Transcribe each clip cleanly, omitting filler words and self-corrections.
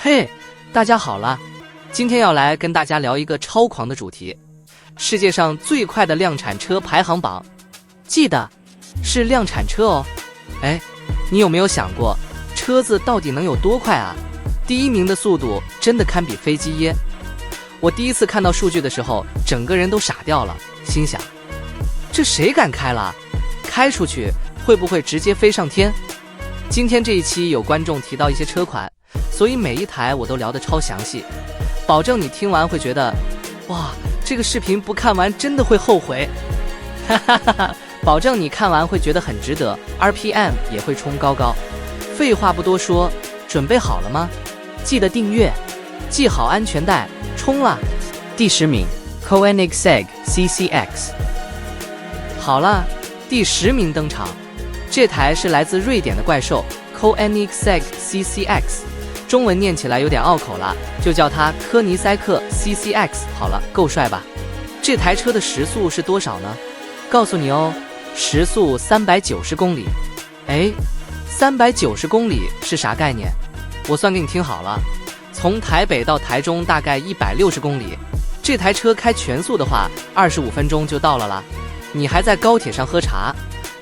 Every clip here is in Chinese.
嘿，大家好了，今天要来跟大家聊一个超狂的主题，世界上最快的量产车排行榜。记得是量产车哦。哎，你有没有想过，车子到底能有多快啊？第一名的速度真的堪比飞机耶！我第一次看到数据的时候，整个人都傻掉了，心想，这谁敢开了？开出去会不会直接飞上天？今天这一期有观众提到一些车款，所以每一台我都聊得超详细，保证你听完会觉得，哇，这个视频不看完真的会后悔。哈哈哈哈，保证你看完会觉得很值得 ，RPM 也会冲高高。废话不多说，准备好了吗？记得订阅，系好安全带，冲啦！第10名 Koenigsegg CCX。 好了，第10名登场，这台是来自瑞典的怪兽 Koenigsegg CCX， 中文念起来有点拗口了，就叫它科尼塞克 CCX 好了，够帅吧？这台车的时速是多少呢？告诉你哦，时速390公里。哎，390公里是啥概念？我算给你听好了，从台北到台中大概160公里，这台车开全速的话，25分钟就到了啦。你还在高铁上喝茶，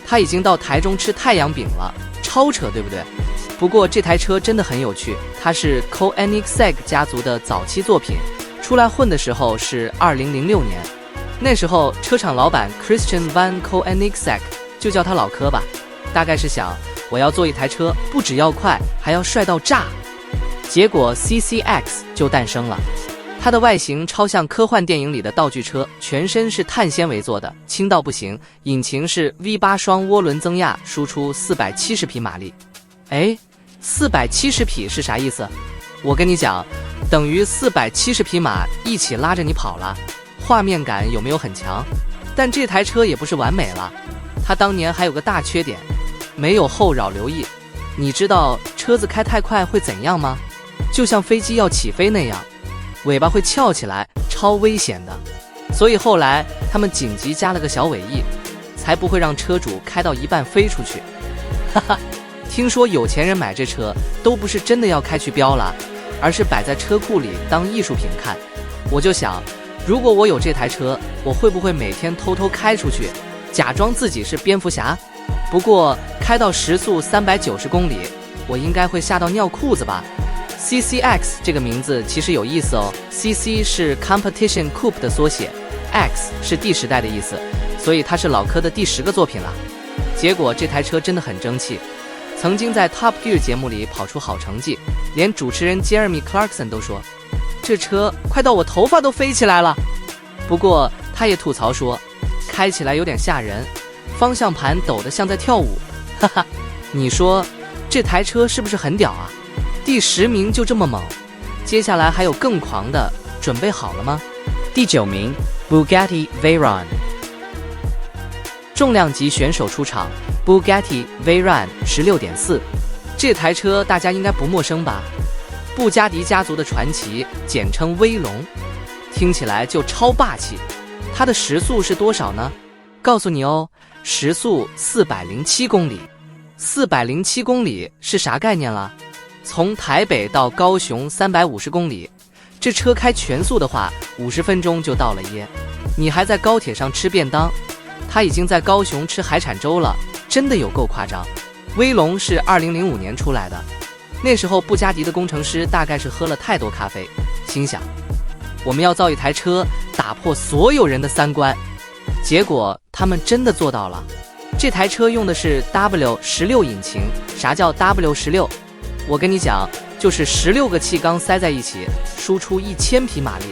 他已经到台中吃太阳饼了，超扯对不对？不过这台车真的很有趣，它是 Koenigsegg 家族的早期作品，出来混的时候是2006年，那时候车厂老板 Christian van Koenigsegg 就叫他老柯吧，大概是想我要做一台车，不只要快，还要帅到炸。结果 CCX 就诞生了。它的外形超像科幻电影里的道具车，全身是碳纤维做的，轻到不行。引擎是 V8 双涡轮增压，输出470匹马力。哎，470匹是啥意思？我跟你讲，等于470匹马一起拉着你跑了。画面感有没有很强？但这台车也不是完美了，它当年还有个大缺点，没有后扰流翼。你知道车子开太快会怎样吗？就像飞机要起飞那样，尾巴会翘起来，超危险的。所以后来他们紧急加了个小尾翼，才不会让车主开到一半飞出去。哈哈，听说有钱人买这车都不是真的要开去飙了，而是摆在车库里当艺术品看。我就想，如果我有这台车，我会不会每天偷偷开出去，假装自己是蝙蝠侠？不过开到时速390公里，我应该会吓到尿裤子吧。CCX 这个名字其实有意思哦， CC 是 Competition Coupe 的缩写， X 是第10代的意思，所以它是老柯的第10个作品了。结果这台车真的很争气，曾经在 Top Gear 节目里跑出好成绩，连主持人 Jeremy Clarkson 都说，这车快到我头发都飞起来了。不过他也吐槽说，开起来有点吓人，方向盘抖得像在跳舞。哈哈，你说这台车是不是很屌啊？第10名就这么猛，接下来还有更狂的，准备好了吗？第9名 Bugatti Veyron。 重量级选手出场 Bugatti Veyron 16.4， 这台车大家应该不陌生吧？布加迪家族的传奇，简称威龙，听起来就超霸气。它的时速是多少呢？告诉你哦，时速407公里。407公里是啥概念了？从台北到高雄350公里，这车开全速的话，50分钟就到了耶。你还在高铁上吃便当，他已经在高雄吃海产粥了，真的有够夸张。威龙是2005年出来的，那时候布加迪的工程师大概是喝了太多咖啡，心想我们要造一台车打破所有人的三观，结果他们真的做到了。这台车用的是 W16 引擎。啥叫 W16？我跟你讲，就是16个气缸塞在一起，输出1000匹马力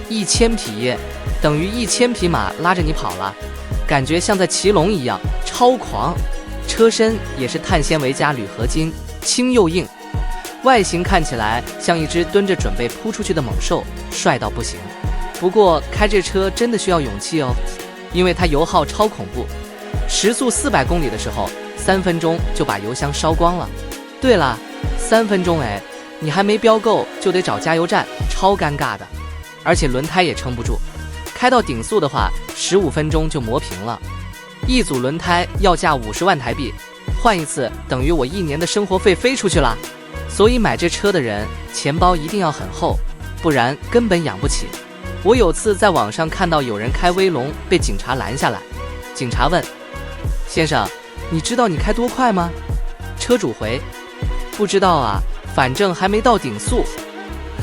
，1000匹耶，等于1000匹马拉着你跑了，感觉像在骑龙一样，超狂。车身也是碳纤维加铝合金，轻又硬，外形看起来像一只蹲着准备扑出去的猛兽，帅到不行。不过开这车真的需要勇气哦，因为它油耗超恐怖，时速400公里的时候，3分钟就把油箱烧光了。对了，3分钟哎，你还没飙够就得找加油站，超尴尬的。而且轮胎也撑不住，开到顶速的话，15分钟就磨平了。一组轮胎要价50万台币，换一次等于我1年的生活费飞出去了。所以买这车的人钱包一定要很厚，不然根本养不起。我有次在网上看到有人开威龙被警察拦下来，警察问：先生，你知道你开多快吗？车主回：不知道啊，反正还没到顶速。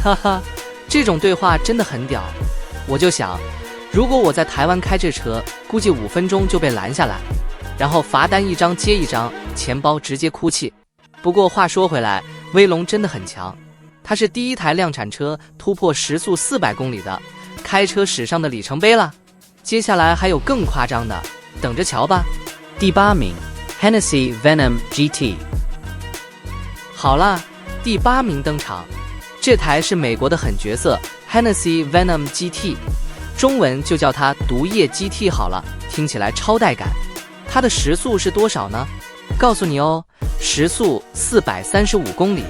哈哈，这种对话真的很屌。我就想，如果我在台湾开这车，估计5分钟就被拦下来，然后罚单一张接一张，钱包直接哭泣。不过话说回来，威龙真的很强，它是第一台量产车突破时速400公里的，开车史上的里程碑了。接下来还有更夸张的，等着瞧吧。第8名 Hennessy Venom GT。 好了，第8名登场，这台是美国的狠角色 Hennessy Venom GT， 中文就叫它毒液 GT 好了，听起来超带感。它的时速是多少呢？告诉你哦，时速435公里。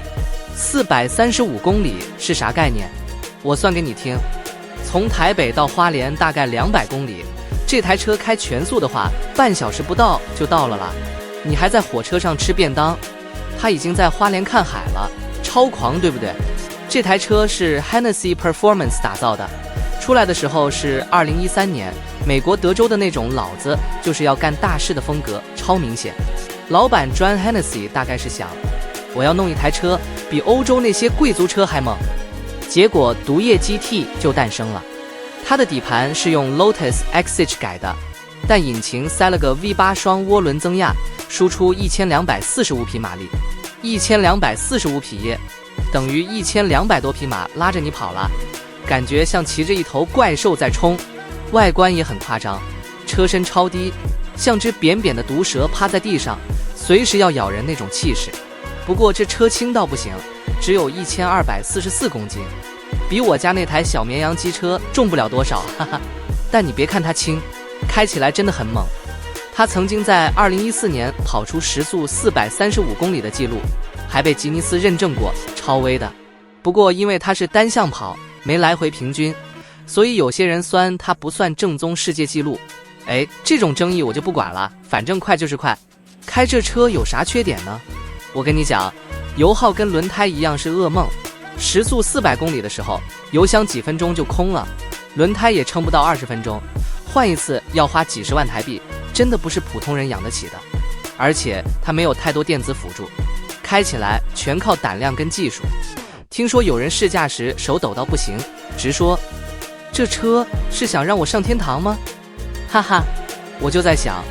435公里是啥概念？我算给你听。从台北到花莲大概200公里，这台车开全速的话，半小时不到就到了啦。你还在火车上吃便当，它已经在花莲看海了，超狂，对不对？这台车是 Hennessy Performance 打造的，出来的时候是2013年，美国德州的那种老子就是要干大事的风格，超明显。老板 John Hennessy 大概是想，我要弄一台车比欧洲那些贵族车还猛。结果毒液 GT 就诞生了。它的底盘是用 Lotus Exige 改的，但引擎塞了个 V8 双涡轮增压，输出1245匹马力，1245匹耶，等于1200多匹马拉着你跑了，感觉像骑着一头怪兽在冲。外观也很夸张，车身超低，像只扁扁的毒蛇趴在地上，随时要咬人那种气势。不过这车轻到不行，只有1244公斤，比我家那台小绵羊机车重不了多少，哈哈。但你别看它轻，开起来真的很猛。它曾经在2014年跑出时速435公里的记录，还被吉尼斯认证过，超威的。不过因为它是单向跑，没来回平均，所以有些人酸它不算正宗世界纪录。哎，这种争议我就不管了，反正快就是快。开这车有啥缺点呢？我跟你讲，油耗跟轮胎一样是噩梦。时速400公里的时候，油箱几分钟就空了，轮胎也撑不到20分钟，换一次要花几十万台币，真的不是普通人养得起的。而且它没有太多电子辅助，开起来全靠胆量跟技术。听说有人试驾时手抖到不行，直说这车是想让我上天堂吗？哈哈，我就在想，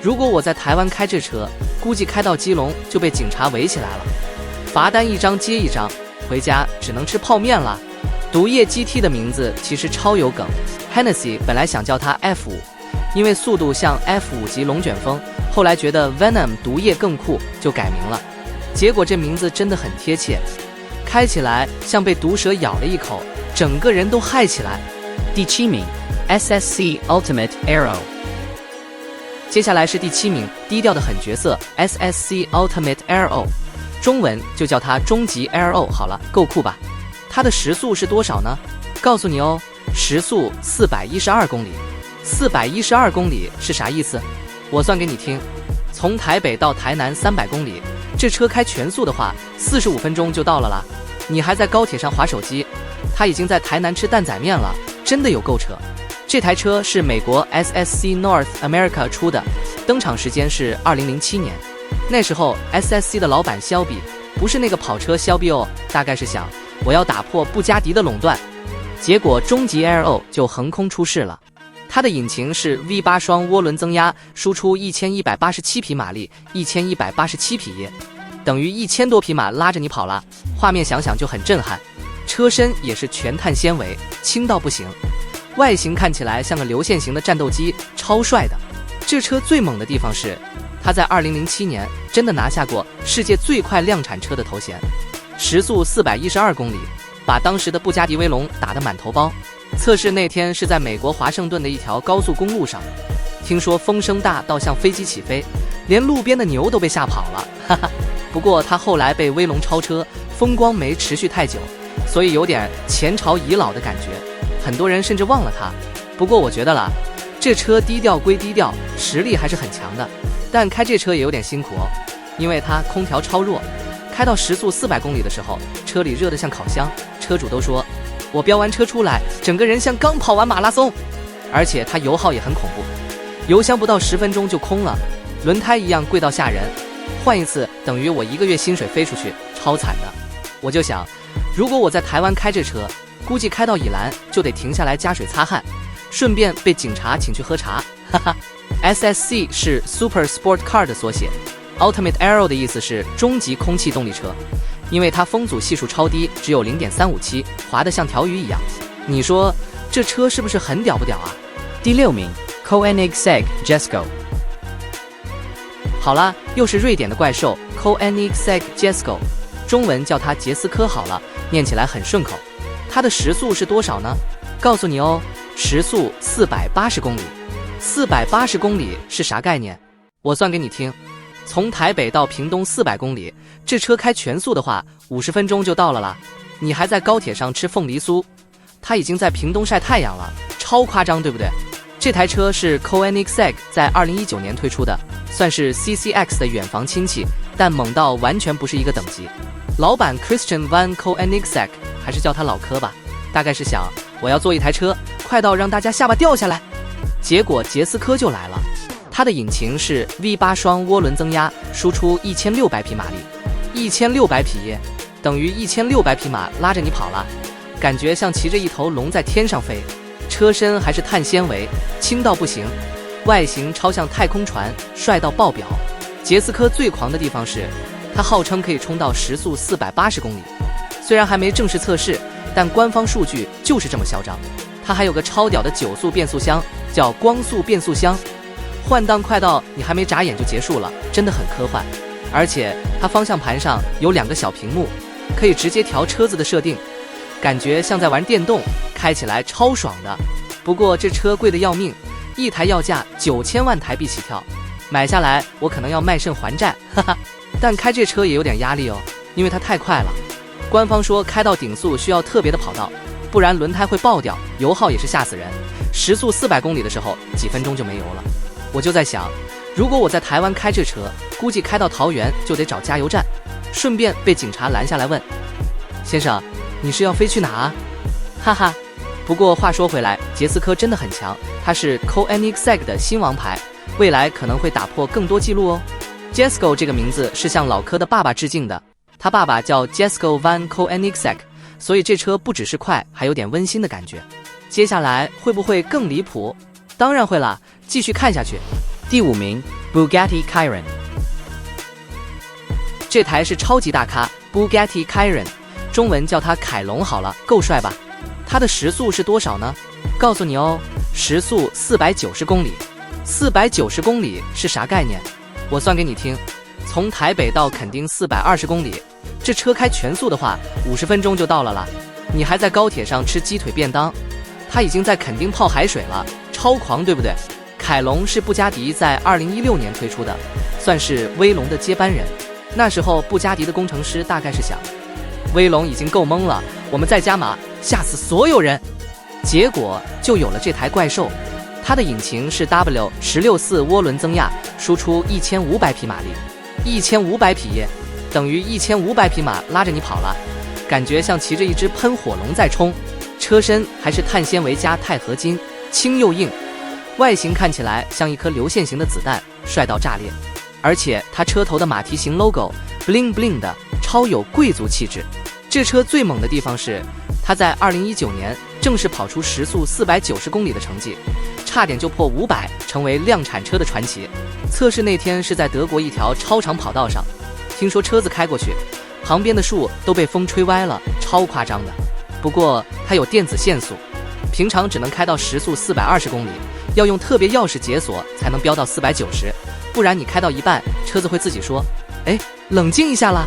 如果我在台湾开这车，估计开到基隆就被警察围起来了，罚单一张接一张，回家只能吃泡面了。毒液 GT 的名字其实超有梗， Hennessy 本来想叫它 F5， 因为速度像 F5 级龙卷风，后来觉得 Venom 毒液更酷，就改名了。结果这名字真的很贴切，开起来像被毒蛇咬了一口，整个人都嗨起来。第7名 SSC Ultimate Aero。 接下来是第7名，低调的狠角色 SSC Ultimate Aero， 中文就叫它终极 Aero 好了，够酷吧？它的时速是多少呢？告诉你哦，时速412公里。412公里是啥意思？我算给你听。从台北到台南300公里，这车开全速的话，45分钟就到了啦。你还在高铁上滑手机，它已经在台南吃担仔面了，真的有够扯。这台车是美国 SSC North America 出的，登场时间是2007年。那时候 SSC 的老板肖比，不是那个跑车肖比哦，大概是想我要打破布加迪的垄断。结果终极 Aero 就横空出世了。它的引擎是 V8 双涡轮增压，输出1187匹马力，1187匹耶，等于1000多匹马拉着你跑了。画面想想就很震撼。车身也是全碳纤维，轻到不行。外形看起来像个流线型的战斗机，超帅的。这车最猛的地方是，它在2007年真的拿下过世界最快量产车的头衔，时速412公里，把当时的布加迪威龙打得满头包。测试那天是在美国华盛顿的一条高速公路上，听说风声大到像飞机起飞，连路边的牛都被吓跑了，哈哈。不过他后来被威龙超车，风光没持续太久，所以有点前朝遗老的感觉，很多人甚至忘了他。不过我觉得啦，这车低调归低调，实力还是很强的，但开这车也有点辛苦哦，因为它空调超弱，开到时速400公里的时候，车里热得像烤箱，车主都说，我飙完车出来，整个人像刚跑完马拉松。而且它油耗也很恐怖，油箱不到10分钟就空了，轮胎一样贵到吓人，换一次等于我1个月薪水飞出去，超惨的。我就想，如果我在台湾开这车，估计开到宜兰就得停下来加水擦汗，顺便被警察请去喝茶，哈哈。SSC 是 Super Sport Car 的缩写， Ultimate Aero 的意思是终极空气动力车，因为它风阻系数超低，只有0.357，滑得像条鱼一样。你说这车是不是很屌不屌啊？第6名 Koenigsegg Jesko。 好啦，又是瑞典的怪兽 Koenigsegg Jesko， 中文叫它杰斯科好了，念起来很顺口。它的时速是多少呢？告诉你哦，时速480公里。480公里是啥概念？我算给你听。从台北到屏东400公里，这车开全速的话，50分钟就到了啦。你还在高铁上吃凤梨酥，它已经在屏东晒太阳了，超夸张，对不对？这台车是 Koenigsegg 在2019年推出的，算是 CCX 的远房亲戚，但猛到完全不是一个等级。老板 Christian van Koenigsegg， 还是叫他老柯吧，大概是想我要做一台车，快到让大家下巴掉下来。结果杰斯科就来了，它的引擎是 V8 双涡轮增压，输出1600匹马力，1600匹等于1600匹马拉着你跑了，感觉像骑着一头龙在天上飞。车身还是碳纤维，轻到不行，外形超像太空船，帅到爆表。杰斯科最狂的地方是，它号称可以冲到时速480公里，虽然还没正式测试，但官方数据就是这么嚣张。它还有个超屌的9速变速箱，叫光速变速箱，换挡快到你还没眨眼就结束了，真的很科幻。而且它方向盘上有2个小屏幕，可以直接调车子的设定，感觉像在玩电动，开起来超爽的。不过这车贵得要命，一台要价9000万台币起跳，买下来我可能要卖肾还债，哈哈。但开这车也有点压力哦，因为它太快了。官方说开到顶速需要特别的跑道，不然轮胎会爆掉，油耗也是吓死人。时速400公里的时候，几分钟就没油了。我就在想，如果我在台湾开这车，估计开到桃园就得找加油站，顺便被警察拦下来问，先生，你是要飞去哪啊？哈哈。不过话说回来，杰斯科真的很强，他是 Koenigsegg 的新王牌，未来可能会打破更多记录哦。Jesko 这个名字是向老柯的爸爸致敬的，他爸爸叫 Jesko van Koenigsegg， 所以这车不只是快，还有点温馨的感觉。接下来会不会更离谱？当然会啦，继续看下去。第5名 Bugatti Chiron。 这台是超级大咖 Bugatti Chiron， 中文叫它凯龙好了，够帅吧？它的时速是多少呢？告诉你哦，时速490公里。490公里是啥概念？我算给你听。从台北到垦丁420公里，这车开全速的话，50分钟就到了啦。你还在高铁上吃鸡腿便当，它已经在垦丁泡海水了，超狂，对不对？凯龙是布加迪在2016年推出的，算是威龙的接班人。那时候布加迪的工程师大概是想，威龙已经够懵了，我们再加码，吓死所有人。结果就有了这台怪兽，它的引擎是 W164 涡轮增压，输出1500匹马力，1500匹等于1500匹马拉着你跑了，感觉像骑着一只喷火龙在冲。车身还是碳纤维加钛合金，轻又硬，外形看起来像一颗流线型的子弹，帅到炸裂。而且它车头的马蹄形 logo bling bling 的，超有贵族气质。这车最猛的地方是，它在2019年正式跑出时速490公里的成绩，差点就破500，成为量产车的传奇。测试那天是在德国一条超长跑道上，听说车子开过去，旁边的树都被风吹歪了，超夸张的。不过它有电子限速，平常只能开到时速420公里，要用特别钥匙解锁才能飙到490，不然你开到一半，车子会自己说，哎，冷静一下啦。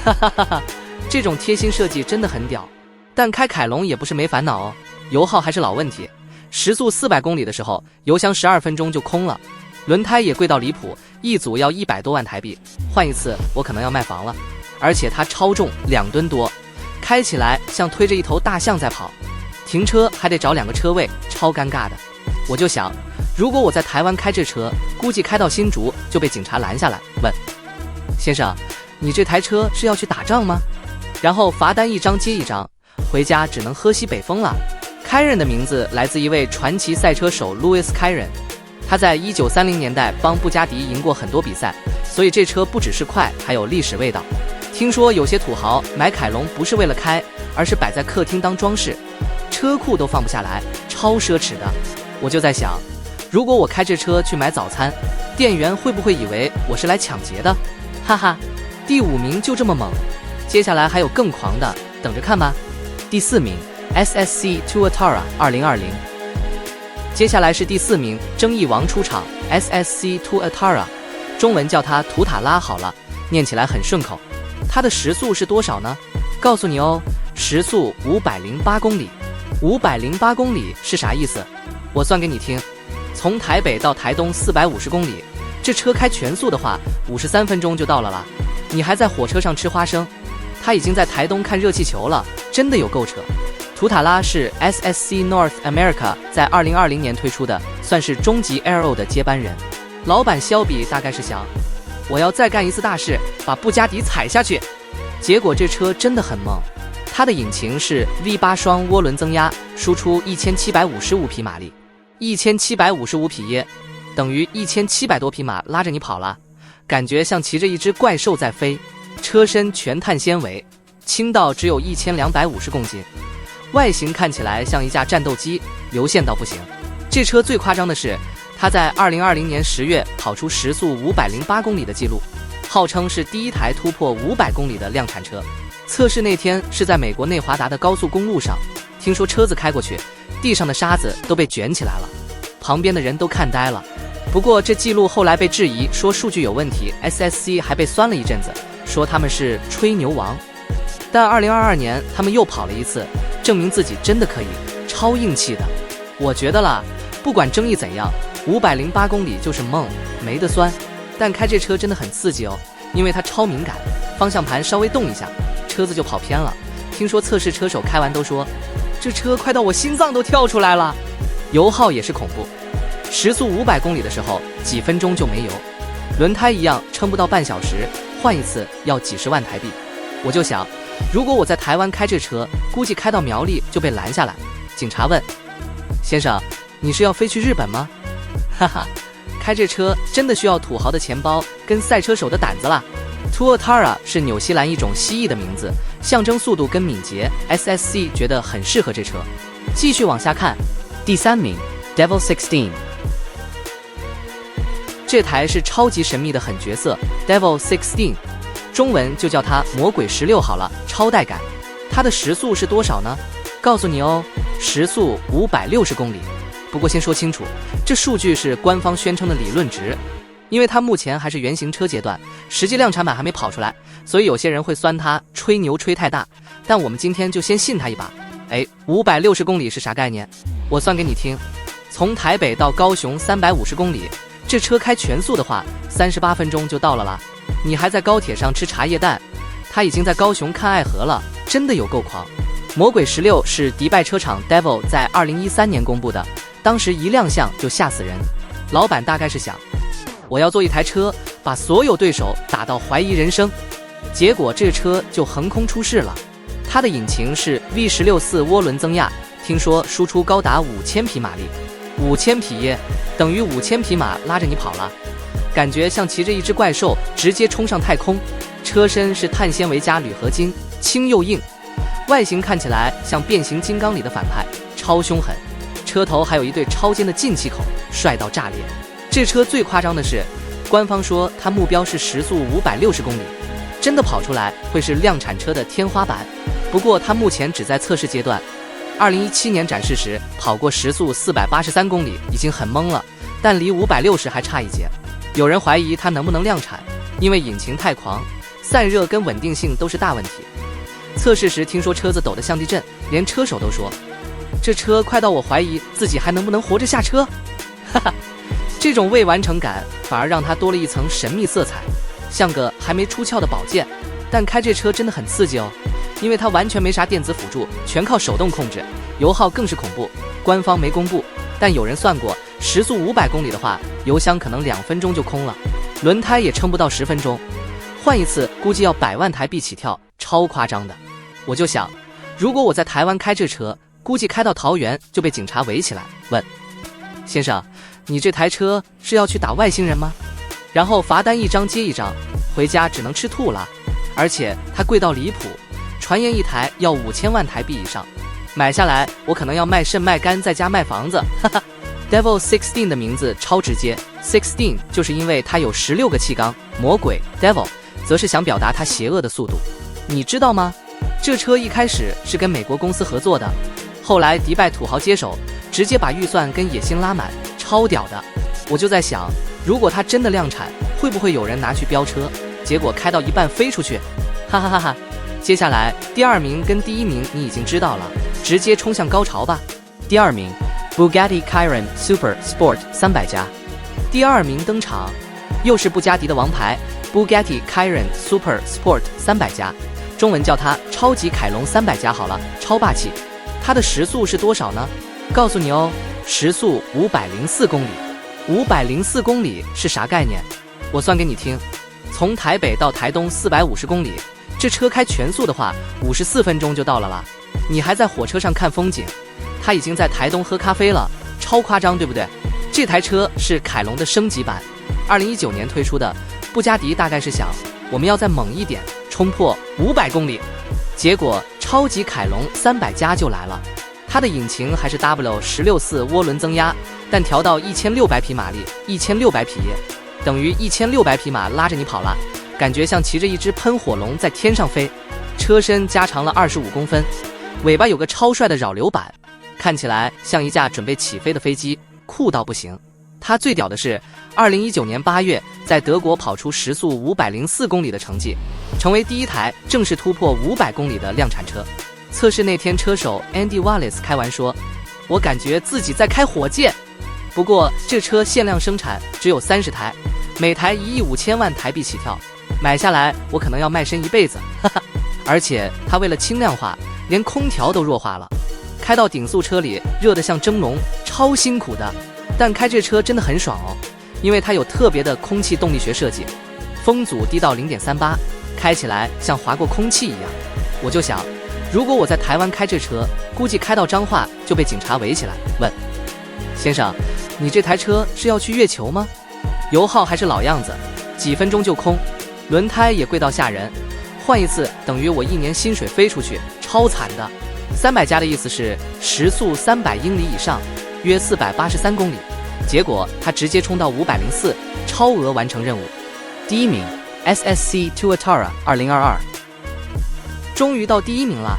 哈哈哈哈，这种贴心设计真的很屌。但开凯龙也不是没烦恼哦，油耗还是老问题。时速400公里的时候，油箱12分钟就空了。轮胎也贵到离谱，一组要100多万台币，换一次我可能要卖房了。而且它超重，2吨多，开起来像推着一头大象在跑，停车还得找2个车位，超尴尬的。我就想，如果我在台湾开这车，估计开到新竹就被警察拦下来问，先生，你这台车是要去打仗吗？然后罚单一张接一张，回家只能喝西北风了。凯仁的名字来自一位传奇赛车手 Lewis Carroll， 他在1930年代帮布加迪赢过很多比赛，所以这车不只是快，还有历史味道。听说有些土豪买凯龙不是为了开，而是摆在客厅当装饰，车库都放不下来，超奢侈的。我就在想，如果我开这车去买早餐，店员会不会以为我是来抢劫的？哈哈，第5名就这么猛，接下来还有更狂的，等着看吧。第4名 SSC Tuatara 2020。接下来是第4名，争议王出场 SSC Tuatara， 中文叫它图塔拉好了，念起来很顺口。它的时速是多少呢？告诉你哦，时速508公里。508公里是啥意思？我算给你听。从台北到台东450公里，这车开全速的话，53分钟就到了啦。你还在火车上吃花生，他已经在台东看热气球了，真的有够扯。图塔拉是 SSC North America 在2020年推出的，算是终极 Aero 的接班人。老板肖比大概是想，我要再干一次大事，把布加迪踩下去。结果这车真的很猛，它的引擎是 V8 双涡轮增压，输出1755匹马力，1755匹耶，等于1700多匹马拉着你跑了，感觉像骑着一只怪兽在飞。车身全碳纤维，轻到只有1250公斤，外形看起来像一架战斗机，流线到不行。这车最夸张的是，它在2020年10月跑出时速508公里的记录，号称是第一台突破500公里的量产车。测试那天是在美国内华达的高速公路上，听说车子开过去，地上的沙子都被卷起来了，旁边的人都看呆了。不过这记录后来被质疑，说数据有问题， SSC 还被酸了一阵子，说他们是吹牛王。但2022年他们又跑了一次，证明自己真的可以，超硬气的。我觉得啦，不管争议怎样，508公里就是梦，没得酸。但开这车真的很刺激哦，因为它超敏感，方向盘稍微动一下，车子就跑偏了。听说测试车手开完都说，这车快到我心脏都跳出来了。油耗也是恐怖，时速500公里的时候，几分钟就没油，轮胎一样撑不到半小时，换一次要几十万台币。我就想，如果我在台湾开这车，估计开到苗栗就被拦下来。警察问，先生，你是要飞去日本吗？哈哈，开这车真的需要土豪的钱包跟赛车手的胆子啦。Tuatara 是纽西兰一种蜥蜴的名字，象征速度跟敏捷。SSC 觉得很适合这车。继续往下看，第3名 Devil 16。这台是超级神秘的狠角色 Devil 16， 中文就叫它魔鬼16好了，超带感。它的时速是多少呢？告诉你哦，时速560公里。不过先说清楚，这数据是官方宣称的理论值，因为它目前还是原型车阶段，实际量产版还没跑出来，所以有些人会酸它吹牛吹太大。但我们今天就先信它一把。560公里是啥概念？我算给你听。从台北到高雄350公里，这车开全速的话，38分钟就到了啦。你还在高铁上吃茶叶蛋，他已经在高雄看爱河了，真的有够狂。魔鬼16是迪拜车厂 Devil 在2013年公布的，当时一亮相就吓死人。老板大概是想，我要做一台车，把所有对手打到怀疑人生。结果这车就横空出世了。它的引擎是 V16 4涡轮增压，听说输出高达5000匹马力，5000匹耶，等于5000匹马拉着你跑了，感觉像骑着一只怪兽直接冲上太空。车身是碳纤维加铝合金，轻又硬，外形看起来像变形金刚里的反派，超凶狠。车头还有一对超尖的进气口，帅到炸裂。这车最夸张的是，官方说它目标是时速560公里，真的跑出来会是量产车的天花板。不过它目前只在测试阶段，2017年展示时跑过时速483公里，已经很懵了，但离560还差一截。有人怀疑它能不能量产，因为引擎太狂，散热跟稳定性都是大问题。测试时听说车子抖得像地震，连车手都说，这车快到我怀疑自己还能不能活着下车。哈哈，这种未完成感反而让它多了一层神秘色彩，像个还没出鞘的宝剑。但开这车真的很刺激哦，因为它完全没啥电子辅助，全靠手动控制，油耗更是恐怖。官方没公布，但有人算过，时速500公里的话，油箱可能2分钟就空了，轮胎也撑不到10分钟。换一次估计要100万台币起跳，超夸张的。我就想，如果我在台湾开这车，估计开到桃园就被警察围起来，问先生，你这台车是要去打外星人吗？然后罚单一张接一张，回家只能吃吐了。而且它贵到离谱，传言一台要5000万台币以上，买下来我可能要卖肾卖肝在家卖房子，哈哈。Devil 16的名字超直接 ，16就是因为它有16个气缸，魔鬼 Devil 则是想表达它邪恶的速度。你知道吗？这车一开始是跟美国公司合作的，后来迪拜土豪接手，直接把预算跟野心拉满，超屌的。我就在想，如果它真的量产，会不会有人拿去飙车，结果开到一半飞出去？哈哈哈哈！接下来第2名跟第1名你已经知道了，直接冲向高潮吧。第2名 Bugatti Chiron Super Sport 300加。第2名登场，又是布加迪的王牌 Bugatti Chiron Super Sport 300加，中文叫它超级凯龙300加好了，超霸气。它的时速是多少呢？告诉你哦，时速504公里。504公里是啥概念？我算给你听。从台北到台东450公里，这车开全速的话，54分钟就到了啦。你还在火车上看风景，它已经在台东喝咖啡了，超夸张，对不对？这台车是凯龙的升级版，2019年推出的。布加迪大概是想，我们要再猛一点，冲破500公里。结果超级凯龙300加就来了，它的引擎还是 W164涡轮增压，但调到1600匹马力，1600匹耶，等于1600匹马拉着你跑了，感觉像骑着一只喷火龙在天上飞。车身加长了25公分，尾巴有个超帅的扰流板，看起来像一架准备起飞的飞机，酷到不行。它最屌的是2019年8月在德国跑出时速504公里的成绩，成为第1台正式突破500公里的量产车。测试那天，车手 Andy Wallace 开玩说，我感觉自己在开火箭。不过这车限量生产只有30台，每台1亿5千万台币起跳，买下来我可能要卖身一辈子，哈哈。而且它为了轻量化，连空调都弱化了，开到顶速车里热得像蒸笼，超辛苦的。但开这车真的很爽哦，因为它有特别的空气动力学设计，风阻低到 0.38， 开起来像划过空气一样。我就想，如果我在台湾开这车，估计开到彰化就被警察围起来，问先生，你这台车是要去月球吗？油耗还是老样子，几分钟就空，轮胎也贵到吓人，换一次等于我1年薪水飞出去，超惨的。300加的意思是时速300英里以上，约483公里，结果他直接冲到504，超额完成任务。第1名 SSC Tuatara 2022。终于到第1名了，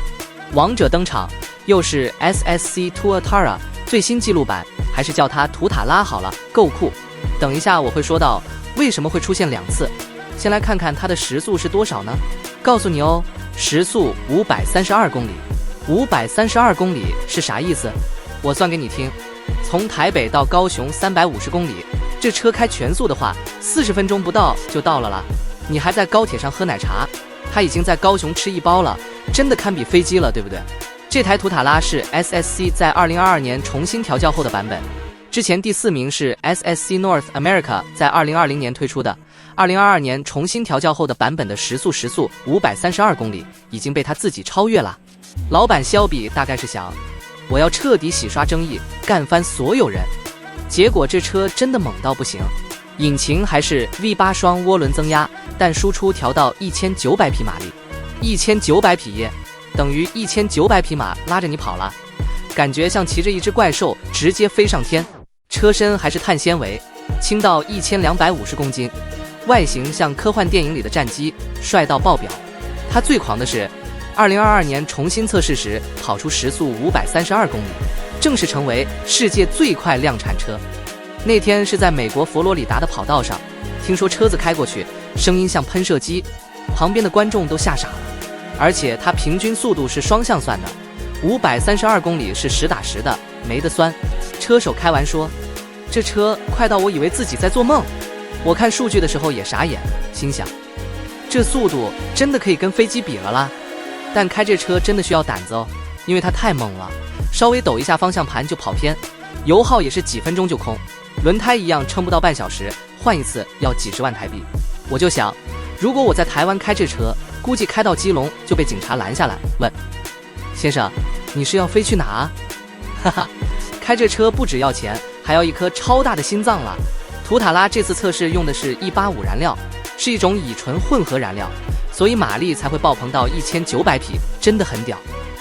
王者登场，又是 SSC Tuatara 最新纪录版，还是叫它图塔拉好了，够酷。等一下我会说到为什么会出现2次。先来看看它的时速是多少呢？告诉你哦，时速532公里。532公里是啥意思？我算给你听。从台北到高雄350公里，这车开全速的话，40分钟不到就到了啦。你还在高铁上喝奶茶，它已经在高雄吃1包了，真的堪比飞机了，对不对？这台图塔拉是 SSC 在2022年重新调教后的版本，之前第4名是 SSC North America 在2020年推出的，2022年重新调教后的版本的时速532公里，已经被他自己超越了。老板肖比大概是想，我要彻底洗刷争议，干翻所有人。结果这车真的猛到不行，引擎还是 V8 双涡轮增压，但输出调到1900匹马力，1900匹耶，等于1900匹马拉着你跑了，感觉像骑着一只怪兽直接飞上天。车身还是碳纤维，轻到1250公斤，外形像科幻电影里的战机，帅到爆表。它最狂的是2022年重新测试时跑出时速532公里，正式成为世界最快量产车。那天是在美国佛罗里达的跑道上，听说车子开过去声音像喷射机，旁边的观众都吓傻了。而且它平均速度是双向算的，532公里是实打实的，没得酸。车手开玩说，这车快到我以为自己在做梦。我看数据的时候也傻眼，心想这速度真的可以跟飞机比了啦。但开这车真的需要胆子哦，因为它太猛了，稍微抖一下方向盘就跑偏，油耗也是几分钟就空，轮胎一样撑不到半小时，换一次要几十万台币。我就想，如果我在台湾开这车，估计开到基隆就被警察拦下来，问先生，你是要飞去哪啊？哈哈，开这车不只要钱，还要一颗超大的心脏了。图塔拉这次测试用的是185燃料，是一种乙醇混合燃料，所以马力才会爆棚到1900匹，真的很屌。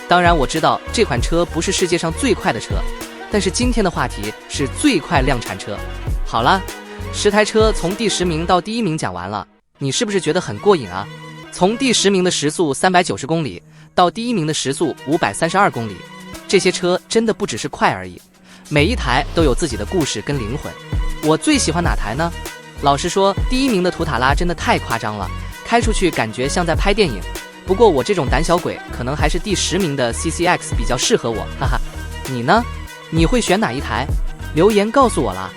当然我知道这款车不是世界上最快的车，但是今天的话题是最快量产车。好了，10台车从第10名到第1名讲完了，你是不是觉得很过瘾啊？从第10名的时速390公里到第1名的时速532公里，这些车真的不只是快而已，每一台都有自己的故事跟灵魂。我最喜欢哪台呢？老实说，第1名的图塔拉真的太夸张了，开出去感觉像在拍电影。不过我这种胆小鬼，可能还是第10名的 CCX 比较适合我，哈哈。你呢？你会选哪一台？留言告诉我啦。